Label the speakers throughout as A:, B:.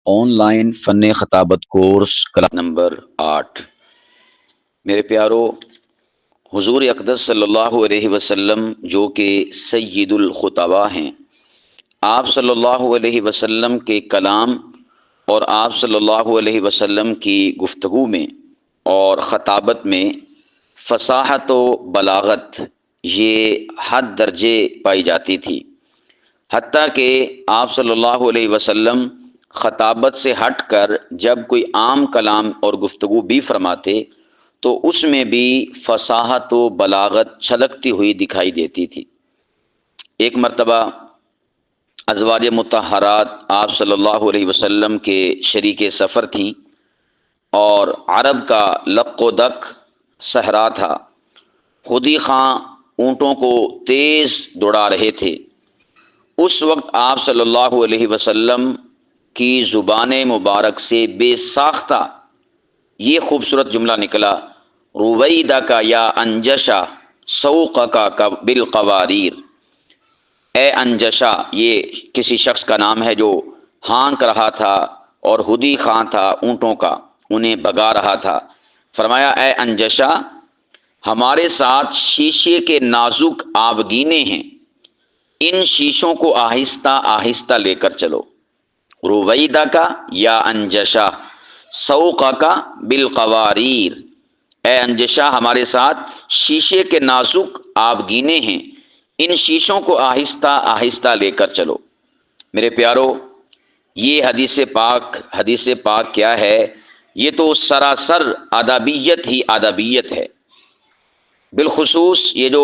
A: On line فن خطابت course class number 8۔ میرے پیارو، حضور اقدس صلی اللہ علیہ وسلم جو کہ سید الخطباء ہیں، آپ صلی اللہ علیہ وسلم کے کلام اور آپ صلی اللہ علیہ وسلم کی گفتگو میں اور خطابت میں فصاحت و بلاغت یہ حد درجے پائی جاتی تھی، حتیٰ کہ آپ صلی اللہ علیہ وسلم خطابت سے ہٹ کر جب کوئی عام کلام اور گفتگو بھی فرماتے تو اس میں بھی فصاحت و بلاغت چھلکتی ہوئی دکھائی دیتی تھی۔ ایک مرتبہ ازواج مطہرات آپ صلی اللہ علیہ وسلم کے شریک سفر تھیں اور عرب کا لق و دق صحرا تھا۔ خودی خواں اونٹوں کو تیز دوڑا رہے تھے۔ اس وقت آپ صلی اللہ علیہ وسلم کی زبان مبارک سے بے ساختہ یہ خوبصورت جملہ نکلا، رویدہ کا یا انجشا سوق کا بالقواریر۔ اے انجشا، یہ کسی شخص کا نام ہے جو ہانک رہا تھا اور ہدی خاں تھا، اونٹوں کا، انہیں بگا رہا تھا۔ فرمایا اے انجشا، ہمارے ساتھ شیشے کے نازک آبگینے ہیں، ان شیشوں کو آہستہ آہستہ لے کر چلو۔ رویدہ کا یا انجشا سوق کا بالقواریر، اے انجشا ہمارے ساتھ شیشے کے نازک آبگینے ہیں، ان شیشوں کو آہستہ آہستہ لے کر چلو۔ میرے پیارو، یہ حدیث پاک کیا ہے؟ یہ تو سراسر ادبیت ہی ادبیت ہے۔ بالخصوص یہ جو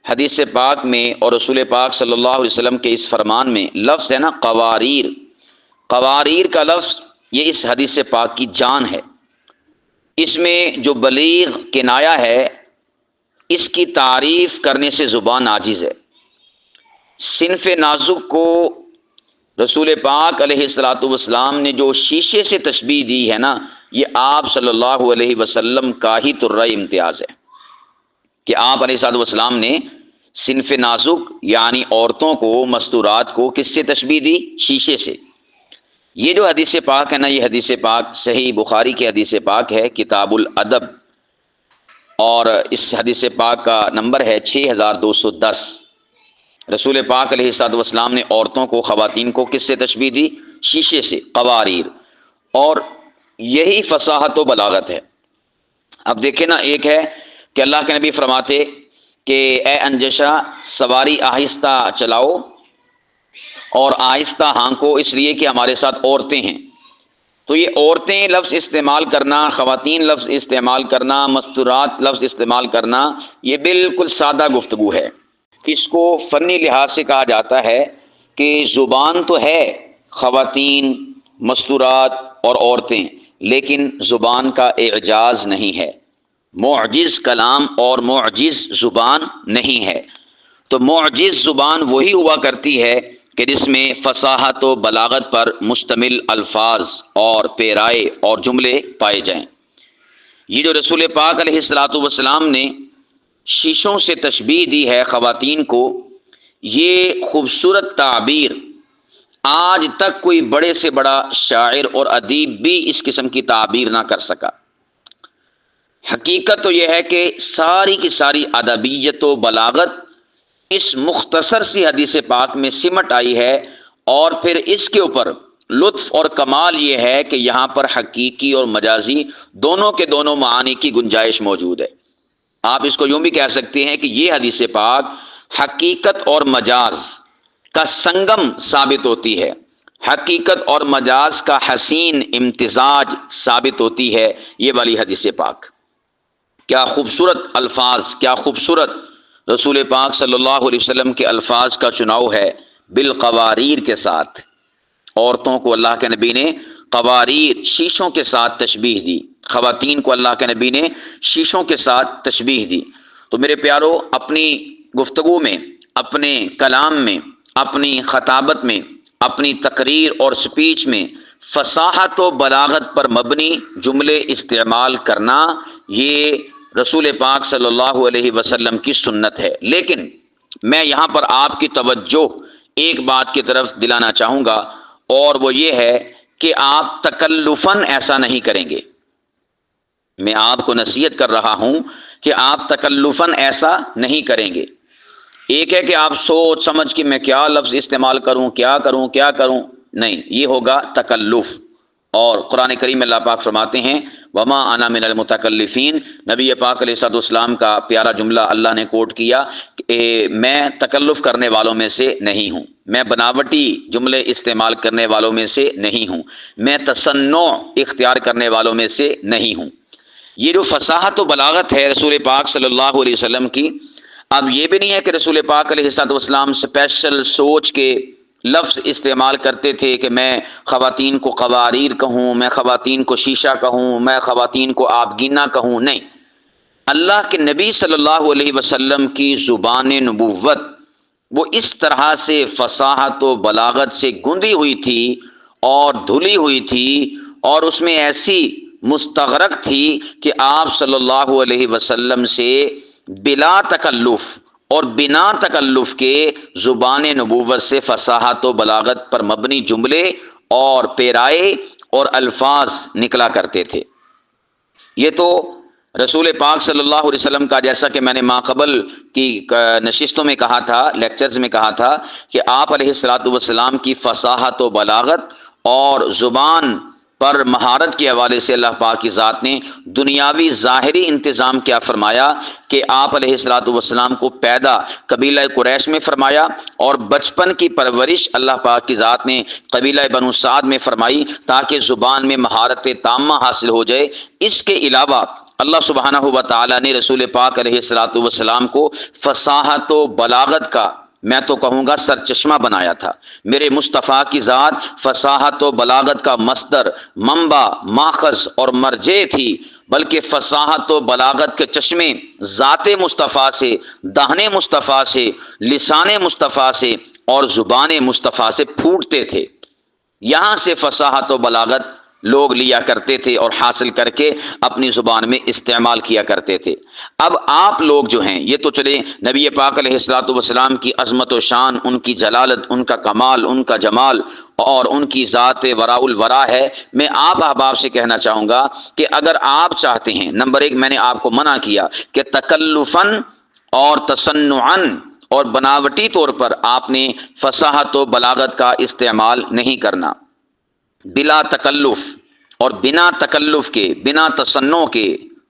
A: حدیث پاک میں اور رسول پاک صلی اللہ علیہ وسلم کے اس فرمان میں لفظ ہے نا قواریر، قواریر کا لفظ یہ اس حدیث پاک کی جان ہے۔ اس میں جو بلیغ کنایہ ہے، اس کی تعریف کرنے سے زبان عاجز ہے۔ صنف نازک کو رسول پاک علیہ الصلوۃ والسلام نے جو شیشے سے تشبیہ دی ہے نا، یہ آپ صلی اللہ علیہ وسلم کا ہی طرہ امتیاز ہے کہ آپ علیہ الصلوۃ والسلام نے صنف نازک یعنی عورتوں کو، مستورات کو کس سے تشبیہ دی؟ شیشے سے۔ یہ جو حدیث پاک ہے نا، یہ حدیث پاک صحیح بخاری کی حدیث پاک ہے، کتاب الادب، اور اس حدیث پاک کا نمبر ہے 6210۔ رسول پاک علیہ الصلوۃ والسلام نے عورتوں کو، خواتین کو کس سے تشبیہ دی؟ شیشے سے، قواریر، اور یہی فصاحت و بلاغت ہے۔ اب دیکھیں نا، ایک ہے کہ اللہ کے نبی فرماتے کہ اے انجشا سواری آہستہ چلاؤ اور آہستہ ہانکو، اس لیے کہ ہمارے ساتھ عورتیں ہیں۔ تو یہ عورتیں لفظ استعمال کرنا، خواتین لفظ استعمال کرنا، مستورات لفظ استعمال کرنا، یہ بالکل سادہ گفتگو ہے۔ اس کو فنی لحاظ سے کہا جاتا ہے کہ زبان تو ہے خواتین، مستورات اور عورتیں، لیکن زبان کا اعجاز نہیں ہے، معجز کلام اور معجز زبان نہیں ہے۔ تو معجز زبان وہی ہوا کرتی ہے کہ جس میں فصاحت و بلاغت پر مشتمل الفاظ اور پیرائے اور جملے پائے جائیں۔ یہ جو رسول پاک علیہ الصلوۃ والسلام نے شیشوں سے تشبیہ دی ہے خواتین کو، یہ خوبصورت تعبیر آج تک کوئی بڑے سے بڑا شاعر اور ادیب بھی اس قسم کی تعبیر نہ کر سکا۔ حقیقت تو یہ ہے کہ ساری کی ساری ادبیت و بلاغت اس مختصر سی حدیث پاک میں سمٹ آئی ہے، اور پھر اس کے اوپر لطف اور کمال یہ ہے کہ یہاں پر حقیقی اور مجازی دونوں کے دونوں معانی کی گنجائش موجود ہے۔ آپ اس کو یوں بھی کہہ سکتے ہیں کہ یہ حدیث پاک حقیقت اور مجاز کا سنگم ثابت ہوتی ہے، حقیقت اور مجاز کا حسین امتزاج ثابت ہوتی ہے یہ والی حدیث پاک۔ کیا خوبصورت الفاظ، کیا خوبصورت رسول پاک صلی اللہ علیہ وسلم کے الفاظ کا چناؤ ہے۔ بالقواریر کے ساتھ عورتوں کو اللہ کے نبی نے قواریر، شیشوں کے ساتھ تشبیہ دی، خواتین کو اللہ کے نبی نے شیشوں کے ساتھ تشبیہ دی۔ تو میرے پیارو، اپنی گفتگو میں، اپنے کلام میں، اپنی خطابت میں، اپنی تقریر اور سپیچ میں فصاحت و بلاغت پر مبنی جملے استعمال کرنا، یہ رسول پاک صلی اللہ علیہ وسلم کی سنت ہے۔ لیکن میں یہاں پر آپ کی توجہ ایک بات کی طرف دلانا چاہوں گا، اور وہ یہ ہے کہ آپ تکلفاً ایسا نہیں کریں گے۔ میں آپ کو نصیحت کر رہا ہوں کہ آپ تکلفاً ایسا نہیں کریں گے۔ ایک ہے کہ آپ سوچ سمجھ کے میں کیا لفظ استعمال کروں، کیا کروں، نہیں، یہ ہوگا تکلف۔ اور قرآن کریم میں اللہ پاک فرماتے ہیں وما انا من المتکلفین، نبی پاک علیہ الصلوۃ والسلام کا پیارا جملہ اللہ نے کوٹ کیا کہ میں تکلف کرنے والوں میں سے نہیں ہوں، میں بناوٹی جملے استعمال کرنے والوں میں سے نہیں ہوں، میں تصنع اختیار کرنے والوں میں سے نہیں ہوں۔ یہ جو فصاحت و بلاغت ہے رسول پاک صلی اللہ علیہ وسلم کی، اب یہ بھی نہیں ہے کہ رسول پاک علیہ الصلوۃ والسلام اسپیشل سوچ کے لفظ استعمال کرتے تھے کہ میں خواتین کو قواریر کہوں، میں خواتین کو شیشہ کہوں، میں خواتین کو آبگینہ کہوں، نہیں۔ اللہ کے نبی صلی اللہ علیہ وسلم کی زبان نبوت وہ اس طرح سے فصاحت و بلاغت سے گندی ہوئی تھی اور دھلی ہوئی تھی اور اس میں ایسی مستغرق تھی کہ آپ صلی اللہ علیہ وسلم سے بلا تکلف اور بنا تکلف کے زبان نبوت سے فصاحت و بلاغت پر مبنی جملے اور پیرائے اور الفاظ نکلا کرتے تھے۔ یہ تو رسول پاک صلی اللہ علیہ وسلم کا، جیسا کہ میں نے ماقبل کی نشستوں میں کہا تھا، لیکچرز میں کہا تھا کہ آپ علیہ الصلوۃ والسلام کی فصاحت و بلاغت اور زبان پر مہارت کے حوالے سے اللہ پاک کی ذات نے دنیاوی ظاہری انتظام کیا فرمایا کہ آپ علیہ الصلوۃ والسلام کو پیدا قبیلہ قریش میں فرمایا اور بچپن کی پرورش اللہ پاک کی ذات نے قبیلہ بنو سعد میں فرمائی تاکہ زبان میں مہارت تامہ حاصل ہو جائے۔ اس کے علاوہ اللہ سبحانہ و تعالیٰ نے رسول پاک علیہ الصلوۃ والسلام کو فصاحت و بلاغت کا، میں تو کہوں گا، سرچشمہ بنایا تھا۔ میرے مصطفیٰ کی ذات فصاحت و بلاغت کا مصدر، منبع، ماخذ اور مرجع تھی، بلکہ فصاحت و بلاغت کے چشمے ذات مصطفیٰ سے، دہن مصطفیٰ سے، لسان مصطفیٰ سے اور زبان مصطفیٰ سے پھوٹتے تھے۔ یہاں سے فصاحت و بلاغت لوگ لیا کرتے تھے اور حاصل کر کے اپنی زبان میں استعمال کیا کرتے تھے۔ اب آپ لوگ جو ہیں، یہ تو چلے نبی پاک علیہ الصلوۃ والسلام کی عظمت و شان، ان کی جلالت، ان کا کمال، ان کا جمال اور ان کی ذات وراء الورا ہے۔ میں آپ احباب سے کہنا چاہوں گا کہ اگر آپ چاہتے ہیں، نمبر ایک میں نے آپ کو منع کیا کہ تکلفاً اور تصنعاً اور بناوٹی طور پر آپ نے فصاحت و بلاغت کا استعمال نہیں کرنا۔ بلا تکلف اور بنا تکلف کے، بنا تصنع کے،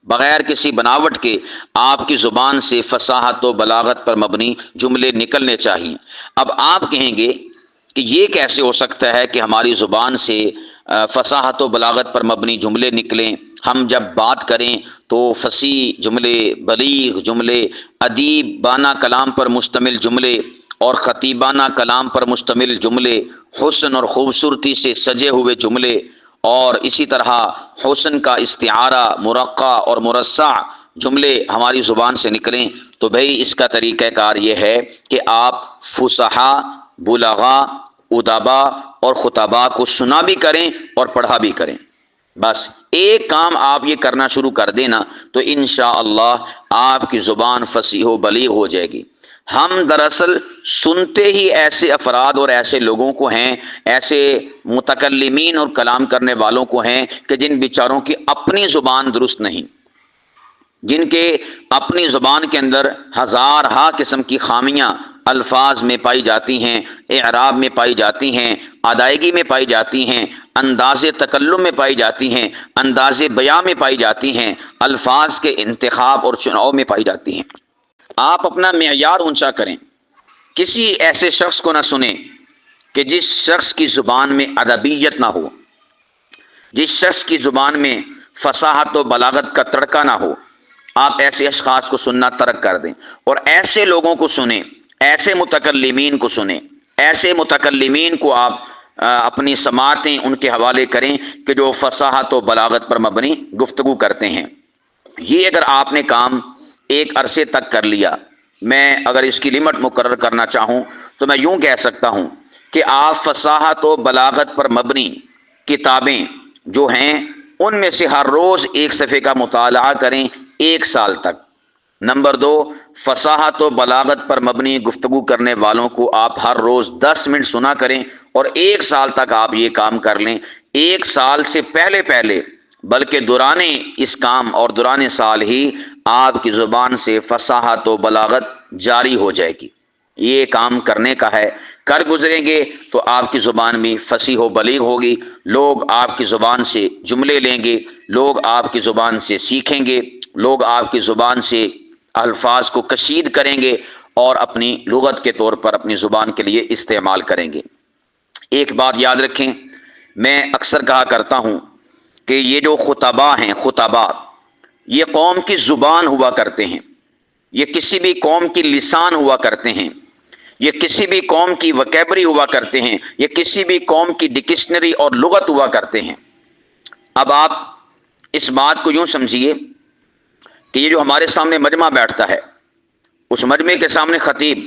A: بغیر کسی بناوٹ کے آپ کی زبان سے فصاحت و بلاغت پر مبنی جملے نکلنے چاہیے۔ اب آپ کہیں گے کہ یہ کیسے ہو سکتا ہے کہ ہماری زبان سے فصاحت و بلاغت پر مبنی جملے نکلیں؟ ہم جب بات کریں تو فصیح جملے، بلیغ جملے، ادیبانہ کلام پر مشتمل جملے اور خطیبانہ کلام پر مشتمل جملے، حسن اور خوبصورتی سے سجے ہوئے جملے، اور اسی طرح حسن کا استعارہ، مرقع اور مرصع جملے ہماری زبان سے نکلیں، تو بھئی اس کا طریقہ کار یہ ہے کہ آپ فصحا، بلغا، ادبا اور خطبا کو سنا بھی کریں اور پڑھا بھی کریں۔ بس ایک کام آپ یہ کرنا شروع کر دینا تو انشاءاللہ آپ کی زبان فصیح و بلیغ ہو جائے گی۔ ہم دراصل سنتے ہی ایسے افراد اور ایسے لوگوں کو ہیں، ایسے متکلمین اور کلام کرنے والوں کو ہیں کہ جن بیچاروں کی اپنی زبان درست نہیں، جن کے اپنی زبان کے اندر ہزارہا قسم کی خامیاں الفاظ میں پائی جاتی ہیں، اعراب میں پائی جاتی ہیں، ادائیگی میں پائی جاتی ہیں، انداز تکلم میں پائی جاتی ہیں، انداز بیان میں پائی جاتی ہیں، الفاظ کے انتخاب اور چناؤ میں پائی جاتی ہیں۔ آپ اپنا معیار اونچا کریں، کسی ایسے شخص کو نہ سنیں کہ جس شخص کی زبان میں ادبیت نہ ہو، جس شخص کی زبان میں فصاحت و بلاغت کا تڑکا نہ ہو۔ آپ ایسے اشخاص کو سننا ترک کر دیں اور ایسے لوگوں کو سنیں، ایسے متکلمین کو سنیں، ایسے متکلمین کو آپ اپنی سماعتیں ان کے حوالے کریں کہ جو فصاحت و بلاغت پر مبنی گفتگو کرتے ہیں۔ یہ اگر آپ نے کام ایک عرصے تک کر لیا، میں اگر اس کی لمٹ مقرر کرنا چاہوں تو میں یوں کہہ سکتا ہوں کہ آپ فصاحت و بلاغت پر مبنی کتابیں جو ہیں ان میں سے ہر روز ایک صفحے کا مطالعہ کریں 1 سال تک۔ نمبر 2، فصاحت و بلاغت پر مبنی گفتگو کرنے والوں کو آپ ہر روز 10 منٹ سنا کریں اور 1 سال تک آپ یہ کام کر لیں۔ ایک سال سے پہلے پہلے بلکہ دوران اس کام اور دوران سال ہی آپ کی زبان سے فصاحت و بلاغت جاری ہو جائے گی۔ یہ کام کرنے کا ہے، کر گزریں گے تو آپ کی زبان بھی فصیح و بلیغ ہوگی، لوگ آپ کی زبان سے جملے لیں گے، لوگ آپ کی زبان سے سیکھیں گے، لوگ آپ کی زبان سے الفاظ کو کشید کریں گے اور اپنی لغت کے طور پر اپنی زبان کے لیے استعمال کریں گے۔ ایک بات یاد رکھیں، میں اکثر کہا کرتا ہوں کہ یہ جو خطباء ہیں، خطباء یہ قوم کی زبان ہوا کرتے ہیں، یہ کسی بھی قوم کی لسان ہوا کرتے ہیں، یہ کسی بھی قوم کی وکیبری ہوا کرتے ہیں، یہ کسی بھی قوم کی ڈکشنری اور لغت ہوا کرتے ہیں۔ اب آپ اس بات کو یوں سمجھیے کہ یہ جو ہمارے سامنے مجمع بیٹھتا ہے، اس مجمع کے سامنے خطیب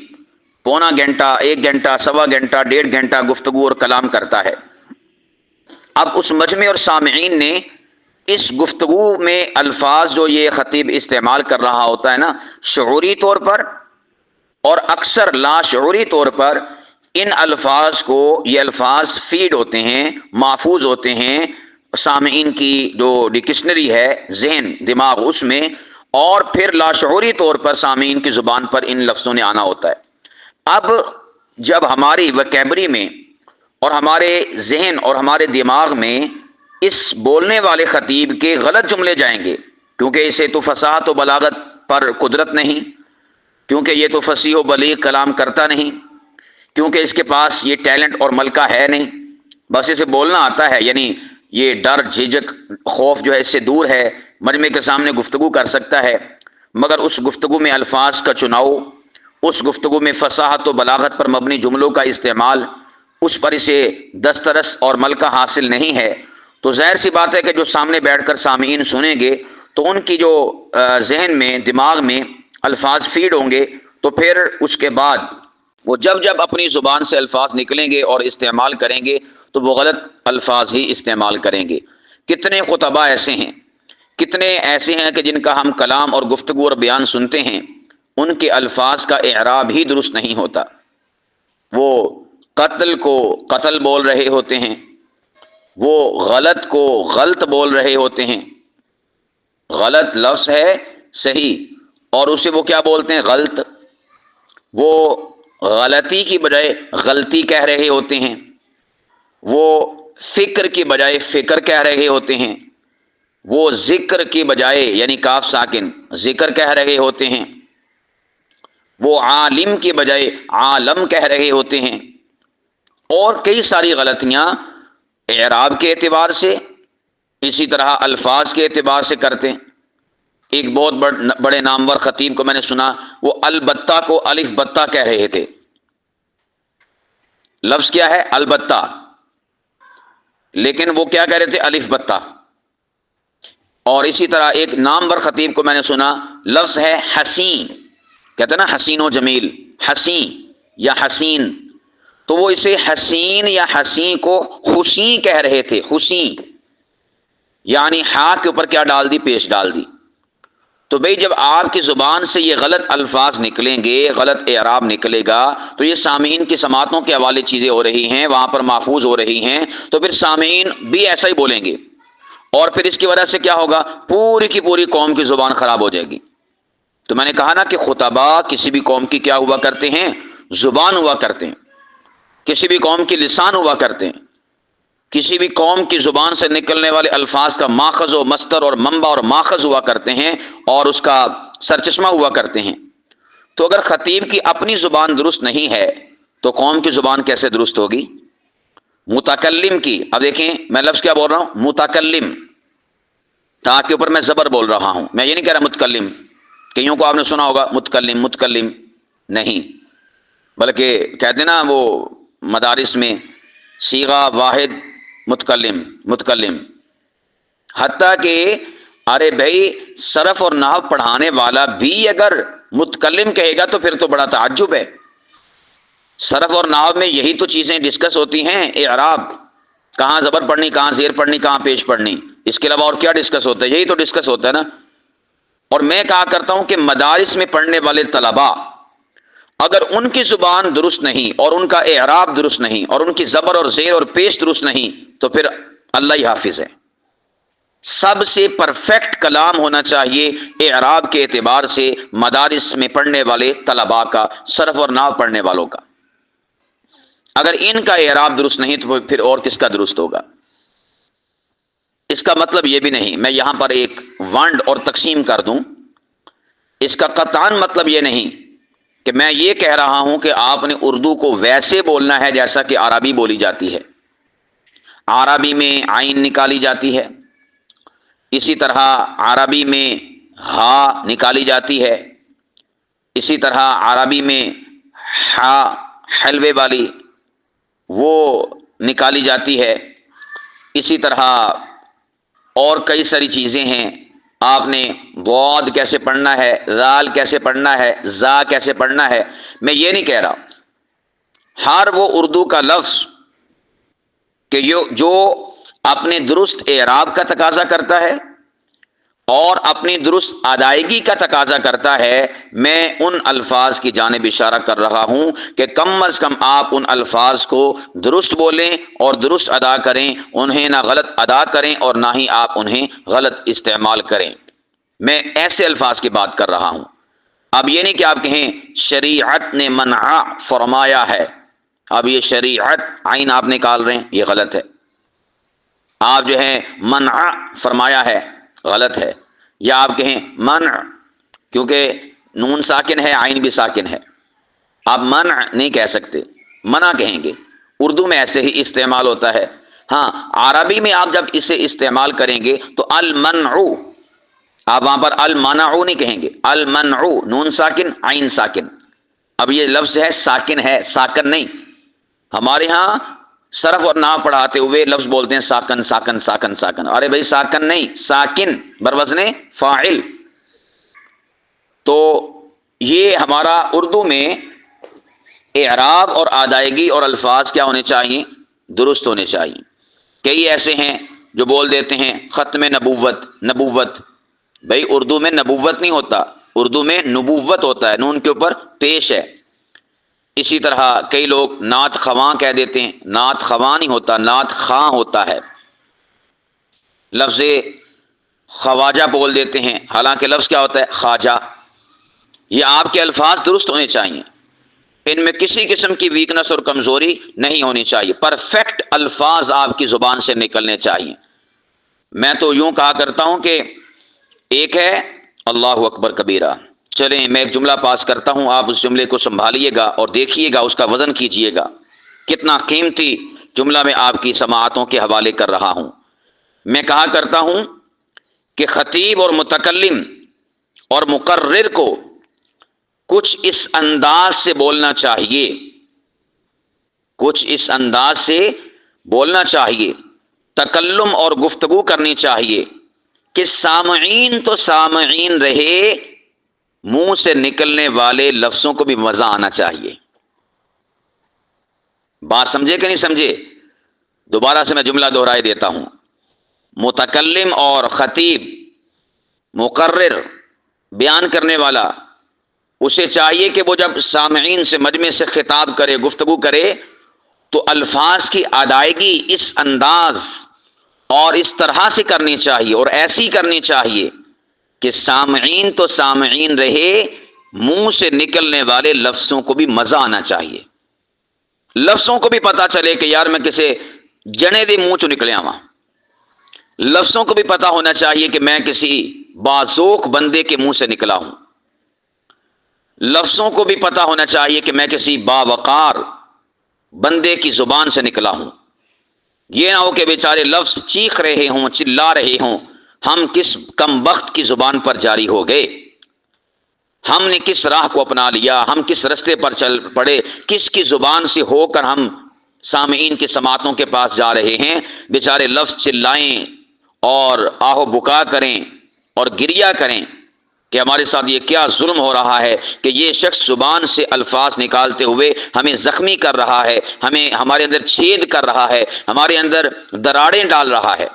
A: پونا گھنٹہ، 1 گھنٹہ، سوا گھنٹہ، 1.5 گھنٹہ گفتگو اور کلام کرتا ہے۔ اب اس مجمع اور سامعین نے اس گفتگو میں الفاظ جو یہ خطیب استعمال کر رہا ہوتا ہے نا، شعوری طور پر اور اکثر لاشعوری طور پر ان الفاظ کو، یہ الفاظ فیڈ ہوتے ہیں، محفوظ ہوتے ہیں سامعین کی جو ڈکشنری ہے، ذہن، دماغ، اس میں، اور پھر لاشعوری طور پر سامعین کی زبان پر ان لفظوں نے آنا ہوتا ہے۔ اب جب ہماری وکیبری میں اور ہمارے ذہن اور ہمارے دماغ میں اس بولنے والے خطیب کے غلط جملے جائیں گے، کیونکہ اسے تو فصاحت و بلاغت پر قدرت نہیں، کیونکہ یہ تو فصیح و بلیغ کلام کرتا نہیں، کیونکہ اس کے پاس یہ ٹیلنٹ اور ملکہ ہے نہیں، بس اسے بولنا آتا ہے، یعنی یہ ڈر، جھجک، خوف جو ہے اس سے دور ہے، مجمع کے سامنے گفتگو کر سکتا ہے، مگر اس گفتگو میں الفاظ کا چناؤ، اس گفتگو میں فصاحت و بلاغت پر مبنی جملوں کا استعمال، اس پر اسے دسترس اور ملکہ حاصل نہیں ہے، تو ظاہر سی بات ہے کہ جو سامنے بیٹھ کر سامعین سنیں گے تو ان کی جو ذہن میں، دماغ میں الفاظ فیڈ ہوں گے، تو پھر اس کے بعد وہ جب اپنی زبان سے الفاظ نکلیں گے اور استعمال کریں گے تو وہ غلط الفاظ ہی استعمال کریں گے۔ کتنے خطباء ایسے ہیں، کتنے ایسے ہیں کہ جن کا ہم کلام اور گفتگو اور بیان سنتے ہیں، ان کے الفاظ کا اعراب ہی درست نہیں ہوتا، وہ قتل کو قتل بول رہے ہوتے ہیں، وہ غلط کو غلط بول رہے ہوتے ہیں، غلط لفظ ہے صحیح اور اسے وہ کیا بولتے ہیں، غلط، وہ غلطی کی بجائے غلطی کہہ رہے ہوتے ہیں، وہ فکر کی بجائے فکر کہہ رہے ہوتے ہیں، وہ ذکر کی بجائے یعنی کاف ساکن ذکر کہہ رہے ہوتے ہیں، وہ عالم کی بجائے عالم کہہ رہے ہوتے ہیں، اور کئی ساری غلطیاں اعراب کے اعتبار سے، اسی طرح الفاظ کے اعتبار سے کرتے ہیں۔ ایک بہت بڑے نامور خطیب کو میں نے سنا، وہ البتہ کو الف بتہ کہہ رہے تھے۔ لفظ کیا ہے؟ البتہ، لیکن وہ کیا کہہ رہے تھے؟ الف بتہ۔ اور اسی طرح ایک نامور خطیب کو میں نے سنا، لفظ ہے حسین، کہتے ہیں نا حسین و جمیل، حسین یا حسین، تو وہ اسے حسین یا حسین کو حسین کہہ رہے تھے، حسین، یعنی ہاں کے اوپر کیا ڈال دی؟ پیش ڈال دی۔ تو بھئی جب آپ کی زبان سے یہ غلط الفاظ نکلیں گے، غلط اعراب نکلے گا، تو یہ سامعین کی سماعتوں کے حوالے چیزیں ہو رہی ہیں، وہاں پر محفوظ ہو رہی ہیں، تو پھر سامعین بھی ایسا ہی بولیں گے، اور پھر اس کی وجہ سے کیا ہوگا؟ پوری کی پوری قوم کی زبان خراب ہو جائے گی۔ تو میں نے کہا نا کہ خطباء کسی بھی قوم کی کیا ہوا کرتے ہیں؟ زبان ہوا کرتے ہیں، کسی بھی قوم کی لسان ہوا کرتے ہیں، کسی بھی قوم کی زبان سے نکلنے والے الفاظ کا ماخذ و مصدر اور منبع اور ماخذ ہوا کرتے ہیں اور اس کا سرچشمہ ہوا کرتے ہیں۔ تو اگر خطیب کی اپنی زبان درست نہیں ہے تو قوم کی زبان کیسے درست ہوگی؟ متکلم کی، اب دیکھیں میں لفظ کیا بول رہا ہوں؟ متکلم، تا کے اوپر میں زبر بول رہا ہوں، میں یہ نہیں کہہ رہا متکلم، کئیوں کو آپ نے سنا ہوگا متکلم، متکلم نہیں، بلکہ کہتے ہیں نا وہ مدارس میں صیغہ واحد متکلم، متکلم، حتیٰ کہ ارے بھائی صرف اور نحو پڑھانے والا بھی اگر متکلم کہے گا تو پھر تو بڑا تعجب ہے۔ صرف اور نحو میں یہی تو چیزیں ڈسکس ہوتی ہیں، اعراب، کہاں زبر پڑھنی، کہاں زیر پڑھنی، کہاں پیش پڑھنی، اس کے علاوہ اور کیا ڈسکس ہوتا ہے؟ یہی تو ڈسکس ہوتا ہے نا۔ اور میں کہا کرتا ہوں کہ مدارس میں پڑھنے والے طلباء اگر ان کی زبان درست نہیں اور ان کا اعراب درست نہیں اور ان کی زبر اور زیر اور پیش درست نہیں تو پھر اللہ ہی حافظ ہے۔ سب سے پرفیکٹ کلام ہونا چاہیے اعراب کے اعتبار سے مدارس میں پڑھنے والے طلباء کا، صرف اور نحو پڑھنے والوں کا۔ اگر ان کا اعراب درست نہیں تو پھر اور کس کا درست ہوگا؟ اس کا مطلب یہ بھی نہیں، میں یہاں پر ایک ونڈ اور تقسیم کر دوں، اس کا قطعاً مطلب یہ نہیں کہ میں یہ کہہ رہا ہوں کہ آپ نے اردو کو ویسے بولنا ہے جیسا کہ عربی بولی جاتی ہے۔ عربی میں عین نکالی جاتی ہے، اسی طرح عربی میں ہا نکالی جاتی ہے، اسی طرح عربی میں ہا حلوے والی وہ نکالی جاتی ہے، اسی طرح اور کئی ساری چیزیں ہیں۔ آپ نے ضاد کیسے پڑھنا ہے، ذال کیسے پڑھنا ہے، زا کیسے پڑھنا ہے، میں یہ نہیں کہہ رہا۔ ہر وہ اردو کا لفظ کہ جو اپنے درست اعراب کا تقاضا کرتا ہے اور اپنی درست ادائیگی کا تقاضا کرتا ہے، میں ان الفاظ کی جانب اشارہ کر رہا ہوں کہ کم از کم آپ ان الفاظ کو درست بولیں اور درست ادا کریں، انہیں نہ غلط ادا کریں اور نہ ہی آپ انہیں غلط استعمال کریں۔ میں ایسے الفاظ کی بات کر رہا ہوں۔ اب یہ نہیں کہ آپ کہیں شریعت نے منع فرمایا ہے، اب یہ شریعت عین آپ نکال رہے ہیں، یہ غلط ہے۔ آپ جو ہے منع فرمایا ہے، غلط ہے۔ یا آپ کہیں منع، کیونکہ نون ساکن ہے، عین بھی ساکن ہے، آپ منع نہیں کہہ سکتے، منع کہیں گے۔ اردو میں ایسے ہی استعمال ہوتا ہے۔ ہاں، عربی میں آپ جب اسے استعمال کریں گے تو المنع، آپ وہاں پر المنع نہیں کہیں گے، المنع نون ساکن عین ساکن۔ اب یہ لفظ ہے ساکن ہے، ساکن نہیں۔ ہمارے ہاں صرف اور نحو پڑھاتے ہوئے لفظ بولتے ہیں ساکن ساکن ساکن ساکن، ارے بھائی ساکن نہیں، ساکن بروزن فاعل۔ تو یہ ہمارا اردو میں اعراب اور ادائیگی اور الفاظ کیا ہونے چاہیے؟ درست ہونے چاہیے۔ کئی ایسے ہیں جو بول دیتے ہیں ختم نبوت، نبوت، بھائی اردو میں نبوت نہیں ہوتا، اردو میں نبوت ہوتا ہے، نون کے اوپر پیش ہے۔ اسی طرح کئی لوگ نعت خواں کہہ دیتے ہیں، نعت خواں نہیں ہوتا، نعت خواں ہوتا ہے۔ لفظ خواجہ بول دیتے ہیں، حالانکہ لفظ کیا ہوتا ہے؟ خواجہ۔ یہ آپ کے الفاظ درست ہونے چاہیے، ان میں کسی قسم کی ویکنس اور کمزوری نہیں ہونی چاہیے، پرفیکٹ الفاظ آپ کی زبان سے نکلنے چاہیے۔ میں تو یوں کہا کرتا ہوں کہ ایک ہے اللہ اکبر کبیرہ، چلیں میں ایک جملہ پاس کرتا ہوں، آپ اس جملے کو سنبھالیے گا اور دیکھیے گا، اس کا وزن کیجئے گا، کتنا قیمتی جملہ میں آپ کی سماعتوں کے حوالے کر رہا ہوں۔ میں کہا کرتا ہوں کہ خطیب اور متکلم اور مقرر کو کچھ اس انداز سے بولنا چاہیے، کچھ اس انداز سے بولنا چاہیے، تکلم اور گفتگو کرنی چاہیے کہ سامعین تو سامعین رہے، منہ سے نکلنے والے لفظوں کو بھی مزہ آنا چاہیے۔ بات سمجھے کہ نہیں سمجھے؟ دوبارہ سے میں جملہ دہرائے دیتا ہوں۔ متکلم اور خطیب، مقرر، بیان کرنے والا، اسے چاہیے کہ وہ جب سامعین سے مجمع سے خطاب کرے، گفتگو کرے، تو الفاظ کی ادائیگی اس انداز اور اس طرح سے کرنی چاہیے اور ایسی کرنی چاہیے کہ سامعین تو سامعین رہے، منہ سے نکلنے والے لفظوں کو بھی مزہ آنا چاہیے، لفظوں کو بھی پتا چلے کہ یار میں کسے جنے دے منہ چو نکلے آواں، لفظوں کو بھی پتا ہونا چاہیے کہ میں کسی بازوق بندے کے منہ سے نکلا ہوں، لفظوں کو بھی پتا ہونا چاہیے کہ میں کسی باوقار بندے کی زبان سے نکلا ہوں۔ یہ نہ ہو کہ بیچارے لفظ چیخ رہے ہوں، چلا رہے ہوں، ہم کس کم بخت کی زبان پر جاری ہو گئے، ہم نے کس راہ کو اپنا لیا، ہم کس رستے پر چل پڑے، کس کی زبان سے ہو کر ہم سامعین کی سماعتوں کے پاس جا رہے ہیں۔ بیچارے لفظ چلائیں اور آہو بکا کریں اور گریہ کریں کہ ہمارے ساتھ یہ کیا ظلم ہو رہا ہے کہ یہ شخص زبان سے الفاظ نکالتے ہوئے ہمیں زخمی کر رہا ہے، ہمیں ہمارے اندر چھید کر رہا ہے، ہمارے اندر دراڑیں ڈال رہا ہے۔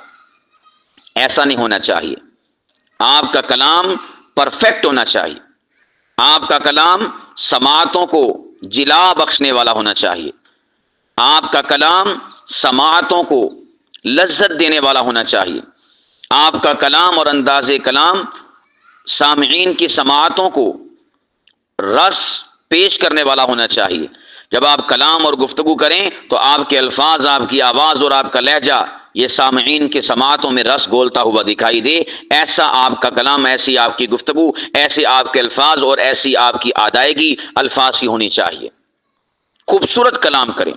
A: ایسا نہیں ہونا چاہیے۔ آپ کا کلام پرفیکٹ ہونا چاہیے، آپ کا کلام سماعتوں کو جلا بخشنے والا ہونا چاہیے، آپ کا کلام سماعتوں کو لذت دینے والا ہونا چاہیے. آپ کا کلام اور انداز کلام سامعین کی سماعتوں کو رس پیش کرنے والا ہونا چاہیے. جب آپ کلام اور گفتگو کریں تو آپ کے الفاظ، آپ کی آواز اور آپ کا لہجہ یہ سامعین کے سماعتوں میں رس گھولتا ہوا دکھائی دے. ایسا آپ کا کلام، ایسی آپ کی گفتگو، ایسے آپ کے الفاظ اور ایسی آپ کی ادائیگی الفاظ کی ہونی چاہیے. خوبصورت کلام کریں،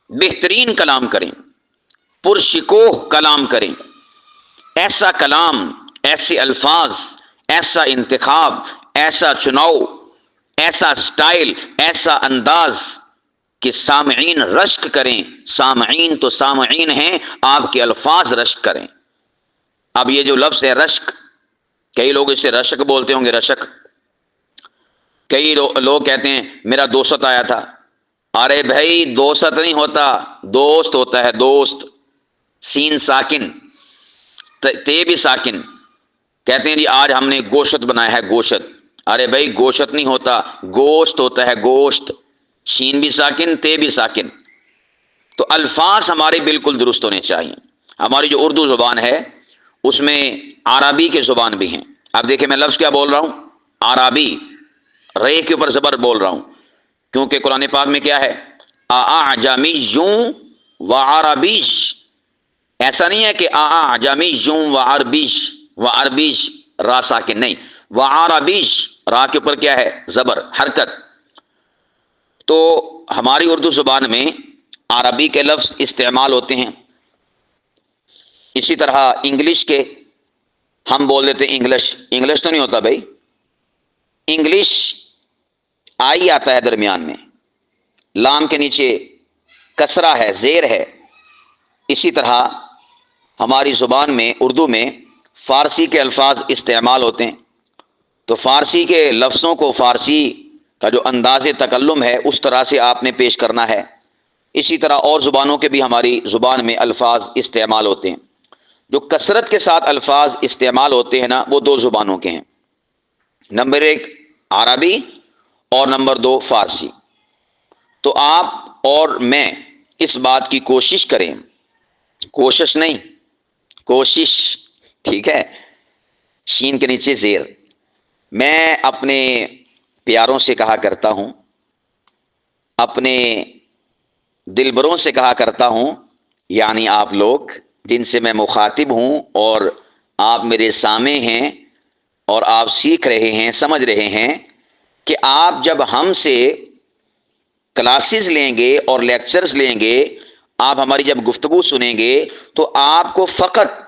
A: بہترین کلام کریں، پرشکوہ کلام کریں. ایسا کلام، ایسے الفاظ، ایسا انتخاب، ایسا چناؤ، ایسا سٹائل، ایسا انداز کہ سامعین رشک کریں. سامعین تو سامعین ہیں، آپ کے الفاظ رشک کریں. اب یہ جو لفظ ہے رشک، کئی لوگ اسے رشک بولتے ہوں گے. رشک، کئی لوگ کہتے ہیں میرا دوست آیا تھا. ارے بھائی دوست نہیں ہوتا، دوست ہوتا ہے، دوست. سین ساکن، تے بھی ساکن. کہتے ہیں جی آج ہم نے گوشت بنایا ہے، گوشت. ارے بھائی گوشت نہیں ہوتا، گوشت ہوتا ہے، گوشت. شین بھی ساکن، تے بھی ساکن. تو الفاظ ہمارے بالکل درست ہونے چاہیے. ہماری جو اردو زبان ہے اس میں عربی کے زبان بھی ہیں. اب دیکھیں میں لفظ کیا بول رہا ہوں، عربی. رے کے اوپر زبر بول رہا ہوں کیونکہ قرآن پاک میں کیا ہے، اعجمیوں و عربیش. ایسا نہیں ہے کہ اعجمیوں و عربیش، و عربیش را ساکن، نہیں، و عربیش را کے اوپر کیا ہے، زبر، حرکت. تو ہماری اردو زبان میں عربی کے لفظ استعمال ہوتے ہیں. اسی طرح انگلش کے ہم بول دیتے ہیں انگلش. انگلش تو نہیں ہوتا بھائی، انگلش آئی آتا ہے درمیان میں، لام کے نیچے کسرہ ہے، زیر ہے. اسی طرح ہماری زبان میں، اردو میں فارسی کے الفاظ استعمال ہوتے ہیں. تو فارسی کے لفظوں کو، فارسی کا جو انداز تکلم ہے اس طرح سے آپ نے پیش کرنا ہے. اسی طرح اور زبانوں کے بھی ہماری زبان میں الفاظ استعمال ہوتے ہیں. جو کثرت کے ساتھ الفاظ استعمال ہوتے ہیں نا، وہ دو زبانوں کے ہیں. نمبر 1 عربی اور نمبر 2 فارسی. تو آپ اور میں اس بات کی کوشش کریں، کوشش نہیں، کوشش، ٹھیک ہے، شین کے نیچے زیر. میں اپنے پیاروں سے کہا کرتا ہوں، اپنے دلبروں سے کہا کرتا ہوں، یعنی آپ لوگ جن سے میں مخاطب ہوں اور آپ میرے سامع ہیں اور آپ سیکھ رہے ہیں، سمجھ رہے ہیں، کہ آپ جب ہم سے کلاسز لیں گے اور لیکچرز لیں گے، آپ ہماری جب گفتگو سنیں گے تو آپ کو فقط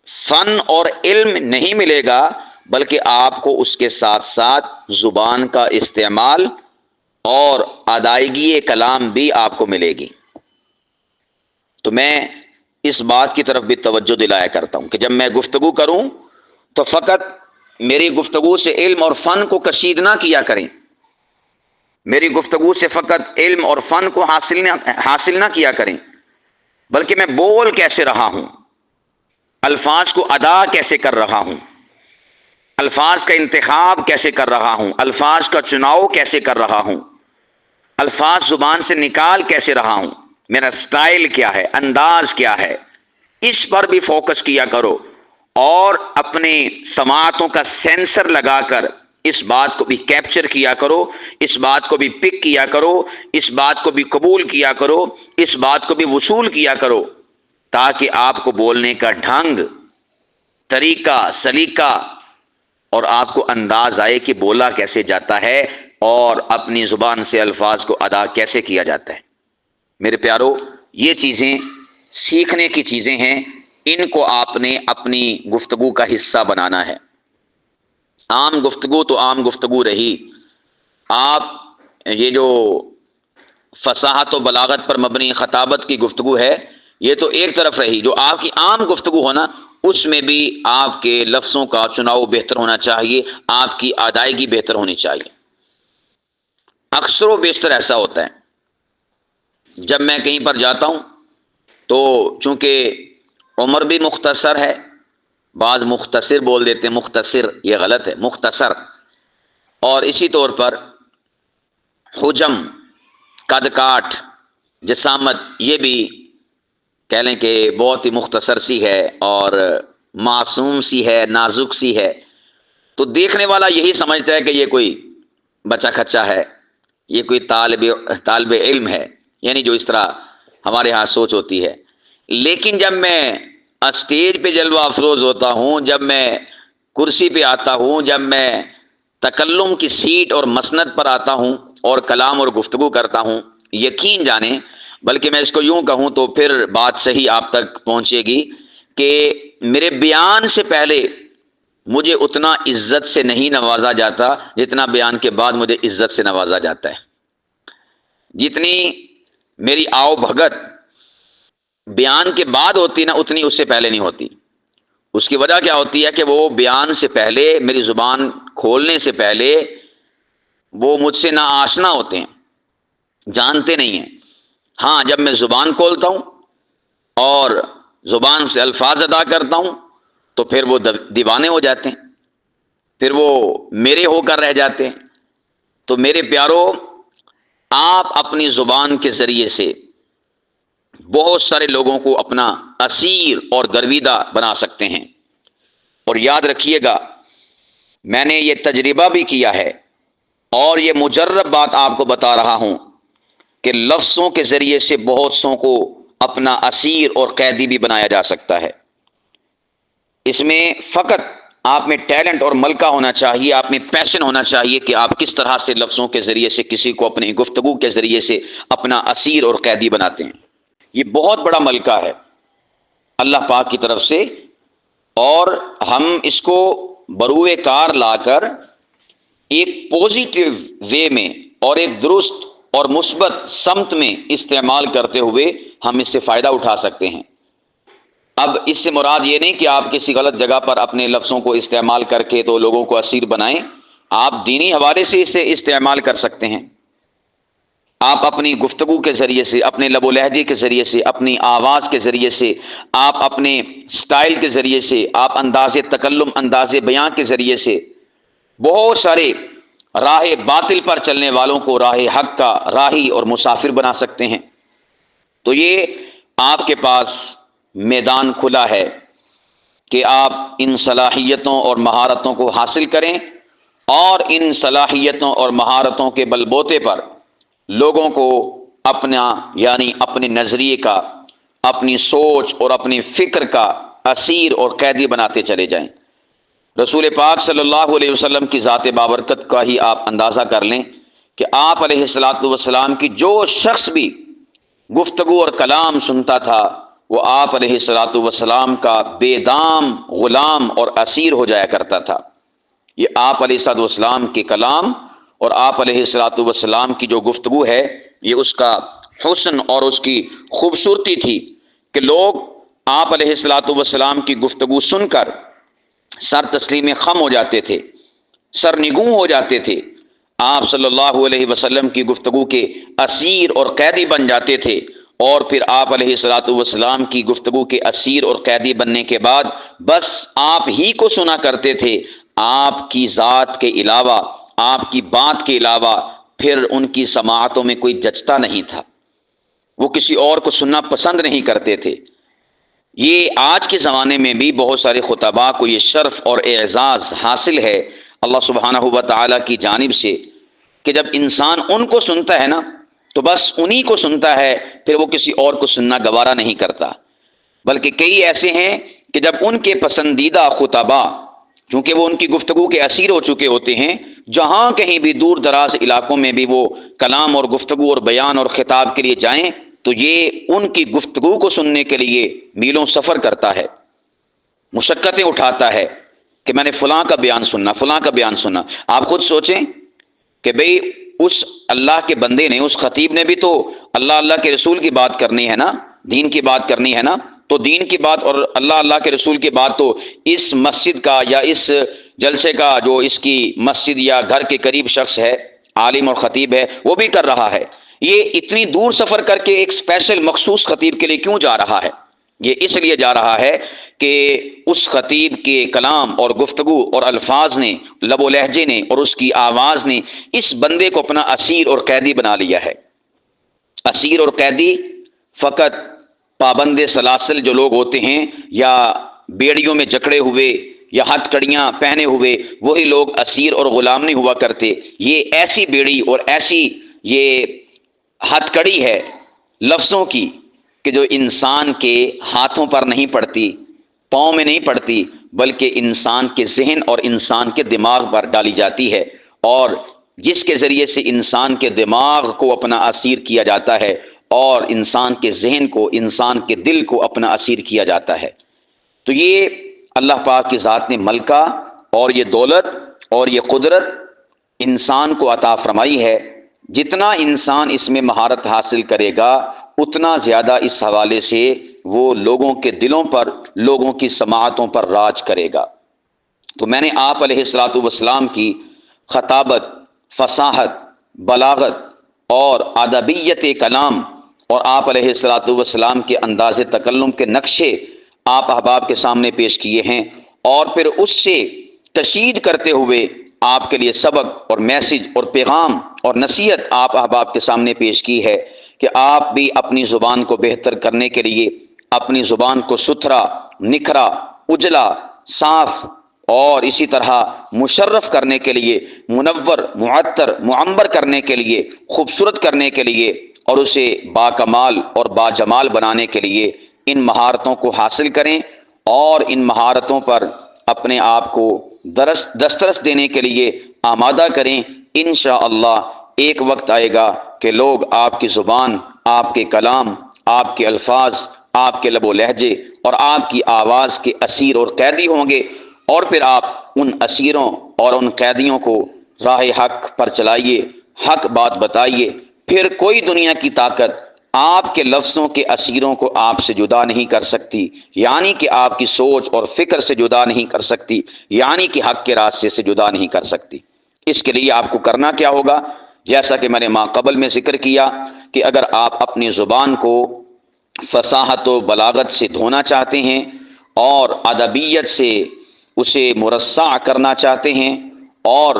A: فن اور علم نہیں ملے گا، بلکہ آپ کو اس کے ساتھ ساتھ زبان کا استعمال اور ادائیگی کلام بھی آپ کو ملے گی. تو میں اس بات کی طرف بھی توجہ دلایا کرتا ہوں کہ جب میں گفتگو کروں تو فقط میری گفتگو سے علم اور فن کو کشید نہ کیا کریں. میری گفتگو سے فقط علم اور فن کو حاصل نہ کیا کریں، بلکہ میں بول کیسے رہا ہوں، الفاظ کو ادا کیسے کر رہا ہوں، الفاظ کا انتخاب کیسے کر رہا ہوں، الفاظ کا چناؤ کیسے کر رہا ہوں، الفاظ زبان سے نکال کیسے رہا ہوں، میرا سٹائل کیا ہے، انداز کیا ہے. اس پر بھی فوکس کیا کرو اور اپنے سماعتوں کا سینسر لگا کر اس بات کو بھی کیپچر کیا کرو، اس بات کو بھی پک کیا کرو، اس بات کو بھی قبول کیا کرو، اس بات کو بھی وصول کیا کرو، تاکہ آپ کو بولنے کا ڈھنگ، طریقہ، سلیقہ اور آپ کو انداز آئے کہ بولا کیسے جاتا ہے اور اپنی زبان سے الفاظ کو ادا کیسے کیا جاتا ہے. میرے پیارو، یہ چیزیں سیکھنے کی چیزیں ہیں، ان کو آپ نے اپنی گفتگو کا حصہ بنانا ہے. عام گفتگو تو عام گفتگو رہی. آپ یہ جو فصاحت و بلاغت پر مبنی خطابت کی گفتگو ہے، یہ تو ایک طرف رہی. جو آپ کی عام گفتگو ہونا، اس میں بھی آپ کے لفظوں کا چناؤ بہتر ہونا چاہیے، آپ کی ادائیگی بہتر ہونی چاہیے. اکثر و بیشتر ایسا ہوتا ہے جب میں کہیں پر جاتا ہوں تو چونکہ عمر بھی مختصر ہے، بعض مختصر بول دیتے ہیں، مختصر یہ غلط ہے، مختصر. اور اسی طور پر حجم، قد کاٹ، جسامت، یہ بھی کہہ لیں کہ بہت ہی مختصر سی ہے اور معصوم سی ہے، نازک سی ہے، تو دیکھنے والا یہی سمجھتا ہے کہ یہ کوئی بچہ کھچا ہے، یہ کوئی طالب علم ہے، یعنی جو اس طرح ہمارے ہاں سوچ ہوتی ہے۔ لیکن جب میں اسٹیج پہ جلوہ افروز ہوتا ہوں، جب میں کرسی پہ آتا ہوں، جب میں تکلم کی سیٹ اور مسند پر آتا ہوں اور کلام اور گفتگو کرتا ہوں، یقین جانیں، بلکہ میں اس کو یوں کہوں تو پھر بات صحیح آپ تک پہنچے گی کہ میرے بیان سے پہلے مجھے اتنا عزت سے نہیں نوازا جاتا جتنا بیان کے بعد مجھے عزت سے نوازا جاتا ہے۔ جتنی میری آؤ بھگت بیان کے بعد ہوتی نا، اتنی اس سے پہلے نہیں ہوتی۔ اس کی وجہ کیا ہوتی ہے کہ وہ بیان سے پہلے، میری زبان کھولنے سے پہلے وہ مجھ سے ناآشنا ہوتے ہیں، جانتے نہیں ہیں۔ ہاں، جب میں زبان کھولتا ہوں اور زبان سے الفاظ ادا کرتا ہوں تو پھر وہ دیوانے ہو جاتے ہیں، پھر وہ میرے ہو کر رہ جاتے ہیں۔ تو میرے پیارو، آپ اپنی زبان کے ذریعے سے بہت سارے لوگوں کو اپنا اسیر اور گرویدہ بنا سکتے ہیں۔ اور یاد رکھیے گا، میں نے یہ تجربہ بھی کیا ہے اور یہ مجرب بات آپ کو بتا رہا ہوں کہ لفظوں کے ذریعے سے بہت سوں کو اپنا اسیر اور قیدی بھی بنایا جا سکتا ہے۔ اس میں فقط آپ میں ٹیلنٹ اور ملکہ ہونا چاہیے، آپ میں پیشن ہونا چاہیے کہ آپ کس طرح سے لفظوں کے ذریعے سے کسی کو اپنی گفتگو کے ذریعے سے اپنا اسیر اور قیدی بناتے ہیں۔ یہ بہت بڑا ملکہ ہے اللہ پاک کی طرف سے، اور ہم اس کو بروئے کار لا کر ایک پوزیٹیو وے میں اور ایک درست اور مثبت سمت میں استعمال کرتے ہوئے ہم اس سے فائدہ اٹھا سکتے ہیں۔ اب اس سے مراد یہ نہیں کہ آپ کسی غلط جگہ پر اپنے لفظوں کو استعمال کر کے تو لوگوں کو اسیر بنائیں، آپ دینی حوالے سے اسے استعمال کر سکتے ہیں۔ آپ اپنی گفتگو کے ذریعے سے، اپنے لب و لہجے کے ذریعے سے، اپنی آواز کے ذریعے سے، آپ اپنے سٹائل کے ذریعے سے، آپ انداز تکلم، انداز بیان کے ذریعے سے بہت سارے راہ باطل پر چلنے والوں کو راہ حق کا راہی اور مسافر بنا سکتے ہیں۔ تو یہ آپ کے پاس میدان کھلا ہے کہ آپ ان صلاحیتوں اور مہارتوں کو حاصل کریں اور ان صلاحیتوں اور مہارتوں کے بل بوتے پر لوگوں کو اپنا، یعنی اپنے نظریے کا، اپنی سوچ اور اپنی فکر کا اسیر اور قیدی بناتے چلے جائیں۔ رسول پاک صلی اللہ علیہ وسلم کی ذات بابرکت کا ہی آپ اندازہ کر لیں کہ آپ علیہ الصلاۃ والسلام کی جو شخص بھی گفتگو اور کلام سنتا تھا وہ آپ علیہ الصلاۃ والسلام کا بے دام غلام اور اسیر ہو جایا کرتا تھا۔ یہ آپ علیہ الصلاۃ والسلام کے کلام اور آپ علیہ الصلاۃ والسلام کی جو گفتگو ہے، یہ اس کا حسن اور اس کی خوبصورتی تھی کہ لوگ آپ علیہ الصلاۃ والسلام کی گفتگو سن کر سر تسلیم خم ہو جاتے تھے، سر نگوں ہو جاتے تھے، آپ صلی اللہ علیہ وسلم کی گفتگو کے اسیر اور قیدی بن جاتے تھے، اور پھر آپ علیہ الصلاۃ والسلام کی گفتگو کے اسیر اور قیدی بننے کے بعد بس آپ ہی کو سنا کرتے تھے، آپ کی ذات کے علاوہ، آپ کی بات کے علاوہ پھر ان کی سماعتوں میں کوئی جچتا نہیں تھا، وہ کسی اور کو سننا پسند نہیں کرتے تھے۔ یہ آج کے زمانے میں بھی بہت سارے خطباء کو یہ شرف اور اعزاز حاصل ہے اللہ سبحانہ و تعالیٰ کی جانب سے کہ جب انسان ان کو سنتا ہے نا تو بس انہی کو سنتا ہے، پھر وہ کسی اور کو سننا گوارا نہیں کرتا۔ بلکہ کئی ایسے ہیں کہ جب ان کے پسندیدہ خطباء، چونکہ وہ ان کی گفتگو کے اسیر ہو چکے ہوتے ہیں، جہاں کہیں بھی دور دراز علاقوں میں بھی وہ کلام اور گفتگو اور بیان اور خطاب کے لیے جائیں تو یہ ان کی گفتگو کو سننے کے لیے میلوں سفر کرتا ہے، مشقتیں اٹھاتا ہے کہ میں نے فلاں کا بیان سننا، فلاں کا بیان سننا۔ آپ خود سوچیں کہ بھئی اس اللہ کے بندے نے، اس خطیب نے بھی تو اللہ کے رسول کی بات کرنی ہے نا، دین کی بات کرنی ہے نا، تو دین کی بات اور اللہ کے رسول کی بات تو اس مسجد کا یا اس جلسے کا جو اس کی مسجد یا گھر کے قریب شخص ہے، عالم اور خطیب ہے، وہ بھی کر رہا ہے۔ یہ اتنی دور سفر کر کے ایک اسپیشل مخصوص خطیب کے لیے کیوں جا رہا ہے؟ یہ اس لیے جا رہا ہے کہ اس خطیب کے کلام اور گفتگو اور الفاظ نے، لب و لہجے نے اور اس کی آواز نے اس بندے کو اپنا اسیر اور قیدی بنا لیا ہے۔ اسیر اور قیدی فقط پابند سلاسل جو لوگ ہوتے ہیں یا بیڑیوں میں جکڑے ہوئے یا ہتھ کڑیاں پہنے ہوئے، وہی لوگ اسیر اور غلام نہیں ہوا کرتے۔ یہ ایسی بیڑی اور ایسی یہ ہتھ کڑی ہے لفظوں کی کہ جو انسان کے ہاتھوں پر نہیں پڑتی، پاؤں میں نہیں پڑتی، بلکہ انسان کے ذہن اور انسان کے دماغ پر ڈالی جاتی ہے، اور جس کے ذریعے سے انسان کے دماغ کو اپنا اسیر کیا جاتا ہے اور انسان کے ذہن کو، انسان کے دل کو اپنا اسیر کیا جاتا ہے۔ تو یہ اللہ پاک کی ذات نے ملکہ اور یہ دولت اور یہ قدرت انسان کو عطا فرمائی ہے۔ جتنا انسان اس میں مہارت حاصل کرے گا اتنا زیادہ اس حوالے سے وہ لوگوں کے دلوں پر، لوگوں کی سماعتوں پر راج کرے گا۔ تو میں نے آپ علیہ الصلوۃ والسلام کی خطابت، فصاحت، بلاغت اور ادبیت کلام اور آپ علیہ الصلوۃ والسلام کے انداز تکلم کے نقشے آپ احباب کے سامنے پیش کیے ہیں، اور پھر اس سے تشہیر کرتے ہوئے آپ کے لیے سبق اور میسج اور پیغام اور نصیحت آپ احباب کے سامنے پیش کی ہے کہ آپ بھی اپنی زبان کو بہتر کرنے کے لیے، اپنی زبان کو ستھرا، نکھرا، اجلا، صاف اور اسی طرح مشرف کرنے کے لیے، منور، معطر، معمر کرنے کے لیے، خوبصورت کرنے کے لیے اور اسے باکمال اور باجمال بنانے کے لیے ان مہارتوں کو حاصل کریں، اور ان مہارتوں پر اپنے آپ کو دسترس دینے کے لیے آمادہ کریں۔ انشاءاللہ ایک وقت آئے گا کہ لوگ آپ کی زبان، آپ کے کلام، آپ کے الفاظ، آپ کے لب و لہجے اور آپ کی آواز کے اسیر اور قیدی ہوں گے، اور پھر آپ ان اسیروں اور ان قیدیوں کو راہ حق پر چلائیے، حق بات بتائیے، پھر کوئی دنیا کی طاقت آپ کے لفظوں کے اسیروں کو آپ سے جدا نہیں کر سکتی، یعنی کہ آپ کی سوچ اور فکر سے جدا نہیں کر سکتی، یعنی کہ حق کے راستے سے جدا نہیں کر سکتی۔ اس کے لیے آپ کو کرنا کیا ہوگا؟ جیسا کہ میں نے ماقبل میں ذکر کیا کہ اگر آپ اپنی زبان کو فصاحت و بلاغت سے دھونا چاہتے ہیں اور ادبیت سے اسے مرصع کرنا چاہتے ہیں اور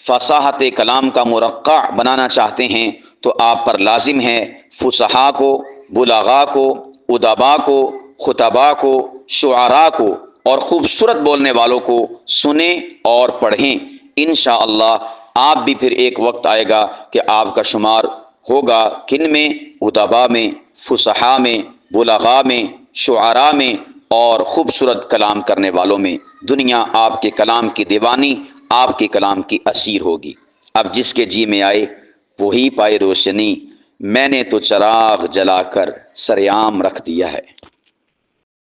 A: فصاحت کلام کا مرقع بنانا چاہتے ہیں، تو آپ پر لازم ہے فصحاء کو، بلغاء کو، ادباء کو، خطباء کو، شعراء کو اور خوبصورت بولنے والوں کو سنیں اور پڑھیں۔ انشاءاللہ آپ بھی پھر ایک وقت آئے گا کہ آپ کا شمار ہوگا کن میں؟ ادباء میں، فصحاء میں، بلغاء میں، شعراء میں اور خوبصورت کلام کرنے والوں میں۔ دنیا آپ کے کلام کی دیوانی، آپ کے کلام کی اسیر ہوگی۔ اب جس کے جی میں آئے وہی پائے روشنی، میں نے تو چراغ جلا کر سر عام رکھ دیا ہے۔